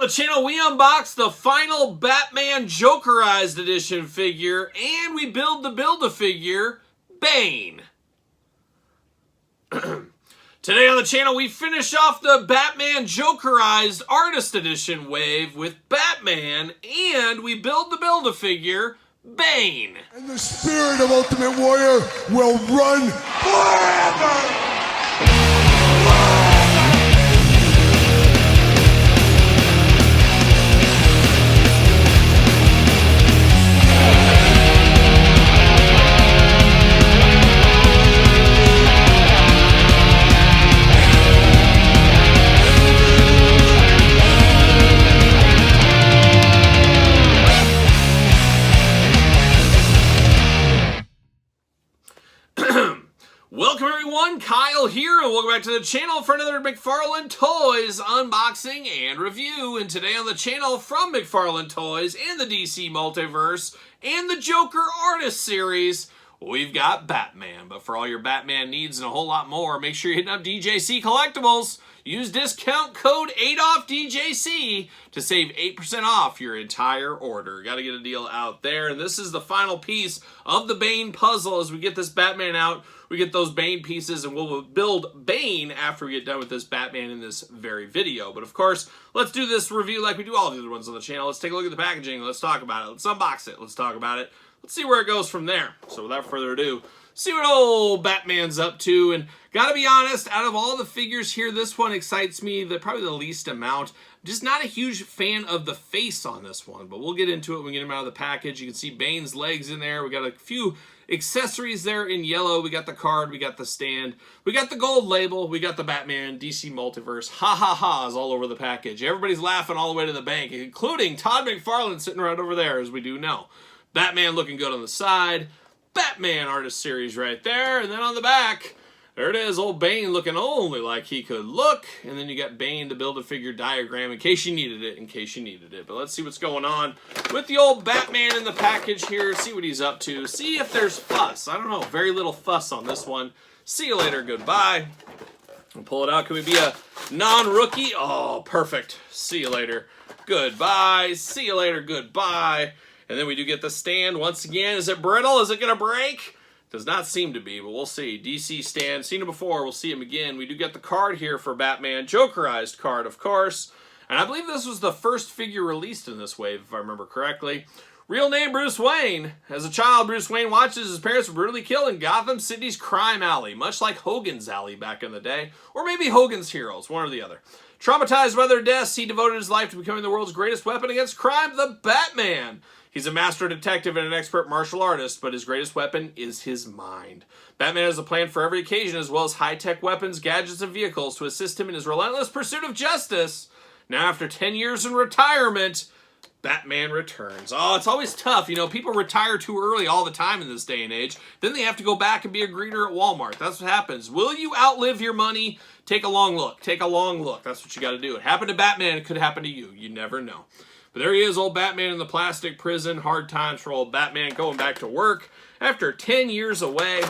On the channel, we unbox the final Batman Jokerized edition figure, and we Build-A-Figure, Bane. Today on the channel, we finish off the Batman Jokerized Artist Edition wave with Batman, and we Build-A-Figure, Bane. And the spirit of Ultimate Warrior will run forever! Welcome everyone, Kyle here, and welcome back to the channel for another McFarlane Toys unboxing and review. And today on the channel from McFarlane Toys and the DC Multiverse and the Joker Artist Series, we've got Batman. But for all your Batman needs and a whole lot more, make sure you're hitting up DJC Collectibles. Use discount code 8OFFDJC to save 8% off your entire order. Got to get a deal out there. And this is the final piece of the Bane puzzle. As we get this Batman out, we get those Bane pieces, and we'll build Bane after we get done with this Batman in this very video. But of course, let's do this review like we do all the other ones on the channel. Let's take a look at the packaging. Let's talk about it. Let's unbox it. Let's talk about it. Let's see where it goes from there. So without further ado, see what old Batman's up to. And gotta be honest, out of all the figures here, this one excites me probably the least amount. I'm just not a huge fan of the face on this one, but we'll get into it when we get him out of the package. You can see Bane's legs in there. We got a few accessories there in yellow. We got the card, we got the stand, we got the gold label, we got the Batman DC Multiverse ha-ha-ha's all over the package. Everybody's laughing all the way to the bank, including Todd McFarlane sitting right over there, as we do know. Batman looking good on the side. Batman Artist Series right there, and then on the back, there it is, old Bane looking only like he could look, and then you got Bane to Build-A-Figure diagram in case you needed it, But let's see what's going on with the old Batman in the package here, see what he's up to, see if there's fuss. I don't know, very little fuss on this one. See you later, goodbye. We'll pull it out. Can we be a non-rookie? Oh, perfect. See you later, goodbye. See you later, goodbye. And then we do get the stand once again. Is it brittle? Is it going to break? Does not seem to be, but we'll see. DC stand, seen him before, we'll see him again. We do get the card here for Batman, Jokerized card, of course. And I believe this was the first figure released in this wave, if I remember correctly. Real name, Bruce Wayne. As a child, Bruce Wayne watches his parents brutally killed in Gotham City's crime alley, much like Hogan's Alley back in the day, or maybe Hogan's Heroes, one or the other. Traumatized by their deaths, he devoted his life to becoming the world's greatest weapon against crime, the Batman. He's a master detective and an expert martial artist, but his greatest weapon is his mind. Batman has a plan for every occasion, as well as high-tech weapons, gadgets, and vehicles to assist him in his relentless pursuit of justice. Now, after 10 years in retirement, Batman returns. Oh, it's always tough. You know, people retire too early all the time in this day and age. Then they have to go back and be a greeter at Walmart. That's what happens. Will you outlive your money? Take a long look. Take a long look. That's what you got to do. It happened to Batman. It could happen to you. You never know. But there he is, old Batman in the plastic prison. Hard times for old Batman going back to work after 10 years away.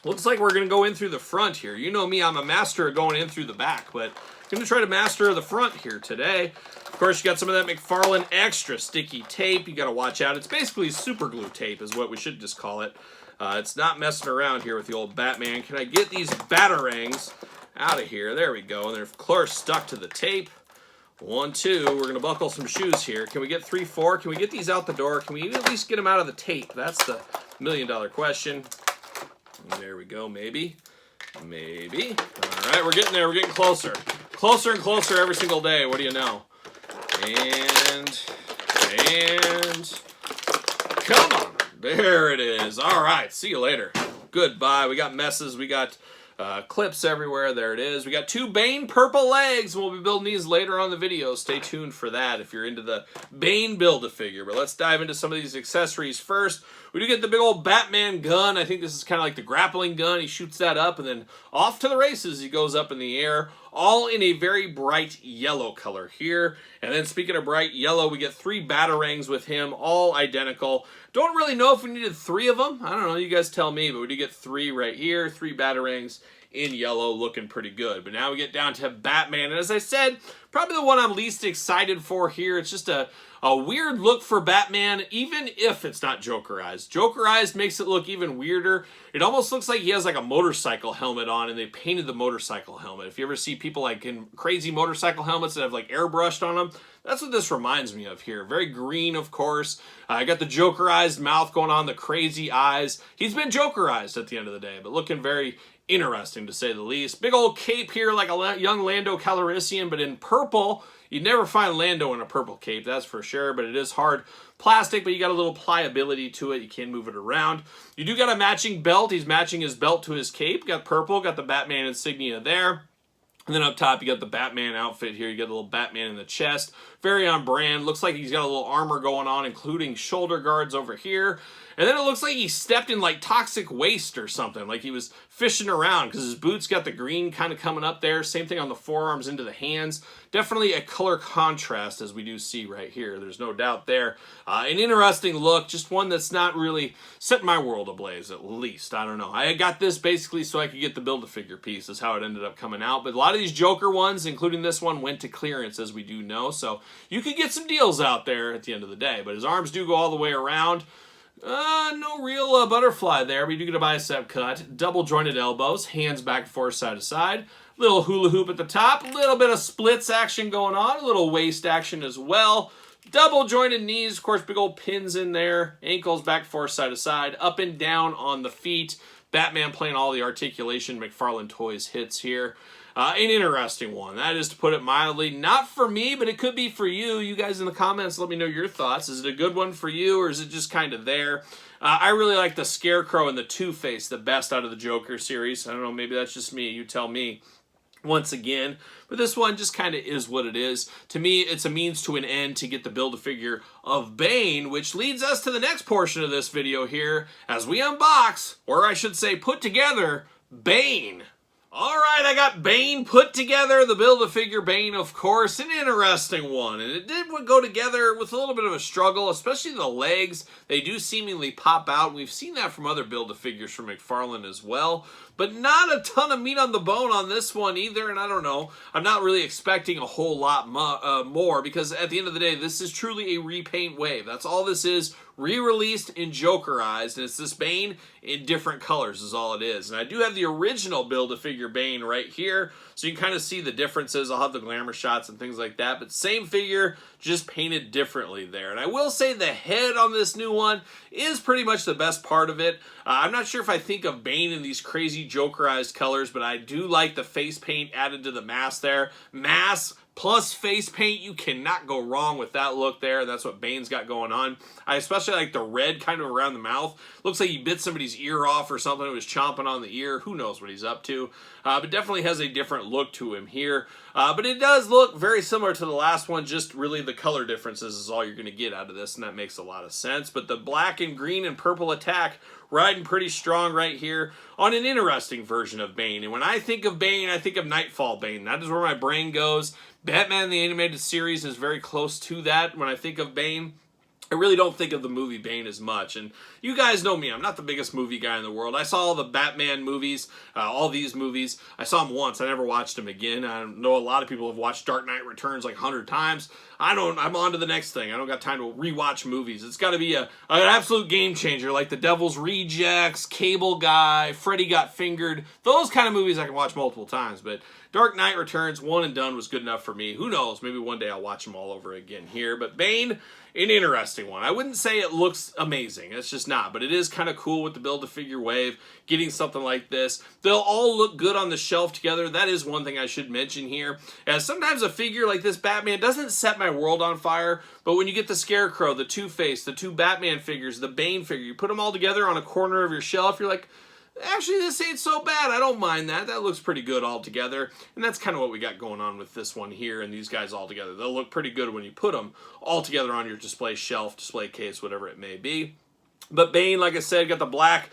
Looks like we're going to go in through the front here. You know me, I'm a master of going in through the back, but I'm going to try to master the front here today. Of course, you got some of that McFarlane extra sticky tape. You got to watch out. It's basically super glue tape is what we should just call it. It's not messing around here with the old Batman. Can I get these batarangs out of here? There we go. And they're, of course, stuck to the tape. 1, 2, we're going to buckle some shoes here. Can we get 3, 4? Can we get these out the door? Can we at least get them out of the tape? That's the million-dollar question. There we go, maybe. Maybe. All right, we're getting there. We're getting closer. Closer and closer every single day. What do you know? And come on. There it is. All right, see you later. Goodbye. We got messes. We got clips everywhere. There it is. We got 2 Bane purple legs. We'll be building these later on the video. Stay tuned for that if you're into the Bane Build-A-Figure. But let's dive into some of these accessories first. We do get the big old Batman gun. I think this is kind of like the grappling gun. He shoots that up and then off to the races he goes up in the air. All in a very bright yellow color here. And then speaking of bright yellow, we get 3 batarangs with him, all identical. Don't really know if we needed 3 of them. I don't know, you guys tell me, but we do get 3 right here, 3 batarangs in yellow, looking pretty good. But now we get down to Batman, and as I said, probably the one I'm least excited for here. It's just a weird look for Batman, even if it's not Jokerized. Jokerized makes it look even weirder. It almost looks like he has like a motorcycle helmet on, and they painted the motorcycle helmet. If you ever see people like in crazy motorcycle helmets that have like airbrushed on them, that's what this reminds me of here. Very green, of course. I got the Jokerized mouth going on, the crazy eyes. He's been Jokerized at the end of the day, but looking very interesting to say the least. Big old cape here like a young Lando Calrissian, but in purple. You'd never find Lando in a purple cape, that's for sure, but it is hard plastic, but you got a little pliability to it. You can move it around. You do got a matching belt. He's matching his belt to his cape. Got purple, got the Batman insignia there. And then up top, you got the Batman outfit here. You got a little Batman in the chest. Very on brand. Looks like he's got a little armor going on, including shoulder guards over here. And then it looks like he stepped in like toxic waste or something. Like he was fishing around because his boots got the green kind of coming up there. Same thing on the forearms into the hands. Definitely a color contrast as we do see right here. There's no doubt there. An interesting look. Just one that's not really set my world ablaze, at least. I don't know. I got this basically so I could get the Build-A-Figure piece is how it ended up coming out. But a lot of these Joker ones, including this one, went to clearance as we do know. So you could get some deals out there at the end of the day. But his arms do go all the way around. No real butterfly there, but you do get a bicep cut, double jointed elbows, hands back and forth side to side, little hula hoop at the top, a little bit of splits action going on, a little waist action as well, double jointed knees, of course, big old pins in there, ankles back and forth side to side, up and down on the feet. Batman playing all the articulation McFarlane Toys hits here. An interesting one, that is to put it mildly. Not for me, but it could be for you. You guys in the comments, let me know your thoughts. Is it a good one for you, or is it just kind of there? I really like the Scarecrow and the Two-Face the best out of the Joker series. I don't know, maybe that's just me. You tell me once again. But this one just kind of is what it is. To me, it's a means to an end to get the Build-A-Figure of Bane, which leads us to the next portion of this video here as we unbox, or I should say put together, Bane. Alright, I got Bane put together, the Build-A-Figure Bane, of course, an interesting one, and it did go together with a little bit of a struggle, especially the legs. They do seemingly pop out. We've seen that from other Build-A-Figures from McFarlane as well, but not a ton of meat on the bone on this one either, and I don't know. I'm not really expecting a whole lot more, because at the end of the day, this is truly a repaint wave. That's all this is, re-released and Jokerized, and it's this Bane in different colors is all it is. And I do have the original Build-A-Figure Bane right here, so you can kind of see the differences. I'll have the glamour shots and things like that, but same figure, just painted differently there. And I will say the head on this new one is pretty much the best part of it. I'm not sure if I think of Bane in these crazy Jokerized colors, but I do like the face paint added to the mask there. Mask plus face paint, you cannot go wrong with that look there. That's what Bane's got going on. I especially like the red kind of around the mouth. Looks like he bit somebody's ear off or something. It was chomping on the ear. Who knows what he's up to. But definitely has a different look to him here. But it does look very similar to the last one. Just really the color differences is all you're going to get out of this, and that makes a lot of sense. But the black and green and purple attack riding pretty strong right here on an interesting version of Bane. And when I think of Bane, I think of Nightfall Bane. That is where my brain goes. Batman the Animated Series is very close to that when I think of Bane. I really don't think of the movie Bane as much, and you guys know me, I'm not the biggest movie guy in the world. I saw all the Batman movies, all these movies. I saw them once, I never watched them again. I know a lot of people have watched Dark Knight Returns like 100 times. I'm on to the next thing. I don't got time to rewatch movies. It's got to be an absolute game changer, like The Devil's Rejects, Cable Guy, Freddy Got Fingered. Those kind of movies I can watch multiple times, but Dark Knight Returns, one and done, was good enough for me. Who knows, maybe one day I'll watch them all over again here. But Bane, an interesting one. I wouldn't say it looks amazing. It's just not. But it is kind of cool with the Build-A-Figure wave, getting something like this. They'll all look good on the shelf together. That is one thing I should mention here. As sometimes a figure like this Batman doesn't set my world on fire, but when you get the Scarecrow, the Two-Face, the two Batman figures, the Bane figure, you put them all together on a corner of your shelf, you're like, actually, this ain't so bad. I don't mind that. That looks pretty good all together. And that's kind of what we got going on with this one here and these guys all together. They'll look pretty good when you put them all together on your display shelf, display case, whatever it may be. But Bane, like I said, got the black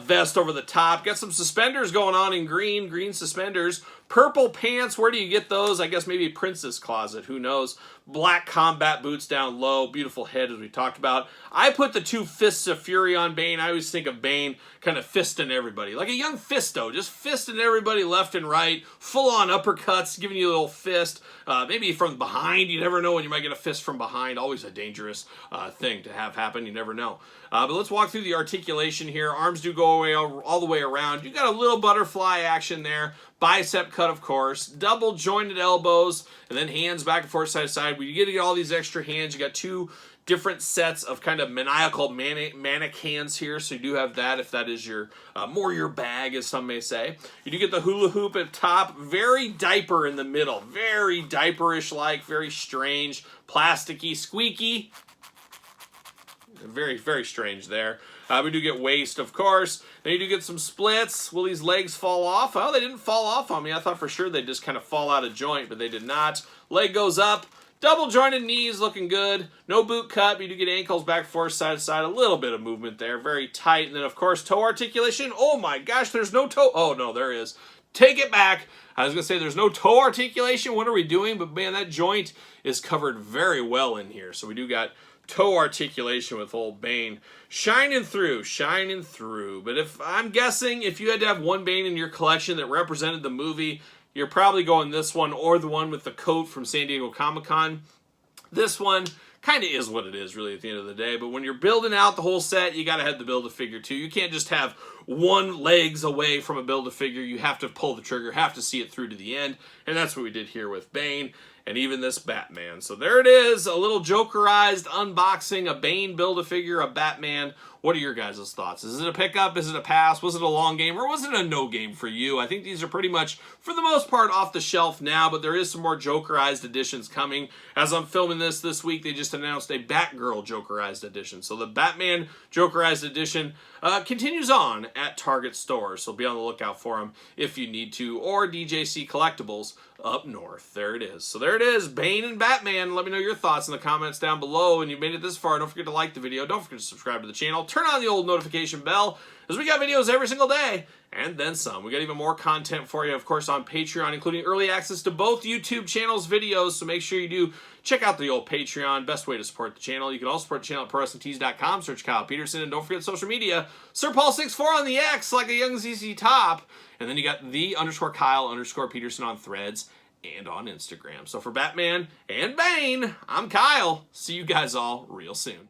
vest over the top. Got some suspenders going on in green suspenders. Purple pants, where do you get those? I guess maybe Princess Closet, who knows? Black combat boots down low, beautiful head as we talked about. I put the 2 fists of fury on Bane. I always think of Bane kind of fisting everybody. Like a young fisto, just fisting everybody left and right, full-on uppercuts, giving you a little fist. Maybe from behind, you never know when you might get a fist from behind. Always a dangerous thing to have happen, you never know. But let's walk through the articulation here. Arms do go away all the way around. You got a little butterfly action there. Bicep cut, of course. Double jointed elbows, and then hands back and forth, side to side. When you get to get all these extra hands, you got 2 different sets of kind of maniacal manic hands here, so you do have that if that is your more your bag, as some may say. You do get the hula hoop at top, very diaper in the middle, very diaperish like, very strange, plasticky, squeaky. Very, very strange there. We do get waist, of course. Then you do get some splits. Will these legs fall off? Well, they didn't fall off on me. I thought for sure they'd just kind of fall out of joint, but they did not. Leg goes up. Double jointed knees, looking good. No boot cut, but you do get ankles back, forth, side to side. A little bit of movement there. Very tight. And then, of course, toe articulation. Oh, my gosh, there's no toe. Oh, no, there is. Take it back. I was going to say there's no toe articulation. What are we doing? But, man, that joint is covered very well in here. So we do got toe articulation with old Bane. Shining through. But if I'm guessing, if you had to have one Bane in your collection that represented the movie, you're probably going this one or the one with the coat from San Diego Comic-Con. This one kind of is what it is, really, at the end of the day. But when you're building out the whole set, you got to have the Build-A-Figure, too. You can't just have one legs away from a Build-A-Figure. You have to pull the trigger, have to see it through to the end. And that's what we did here with Bane and even this Batman. So there it is, a little Jokerized unboxing, a Bane Build-A-Figure, a Batman. What are your guys' thoughts? Is it a pickup? Is it a pass? Was it a long game? Or was it a no game for you? I think these are pretty much, for the most part, off the shelf now, but there is some more Jokerized editions coming. As I'm filming this week, they just announced a Batgirl Jokerized edition. So the Batman Jokerized edition continues on at Target stores. So be on the lookout for them if you need to. Or DJC Collectibles up north. There it is. So there it is, Bane and Batman. Let me know your thoughts in the comments down below. And you made it this far, don't forget to like the video. Don't forget to subscribe to the channel. Turn on the old notification bell, as we got videos every single day, and then some. We got even more content for you, of course, on Patreon, including early access to both YouTube channels' videos, so make sure you do check out the old Patreon. Best way to support the channel. You can also support the channel at ProWrestlingTees.com. Search Kyle Peterson, and don't forget social media. SirPaul64 on the X, like a young ZZ Top. And then you got _Kyle_Peterson on Threads and on Instagram. So for Batman and Bane, I'm Kyle. See you guys all real soon.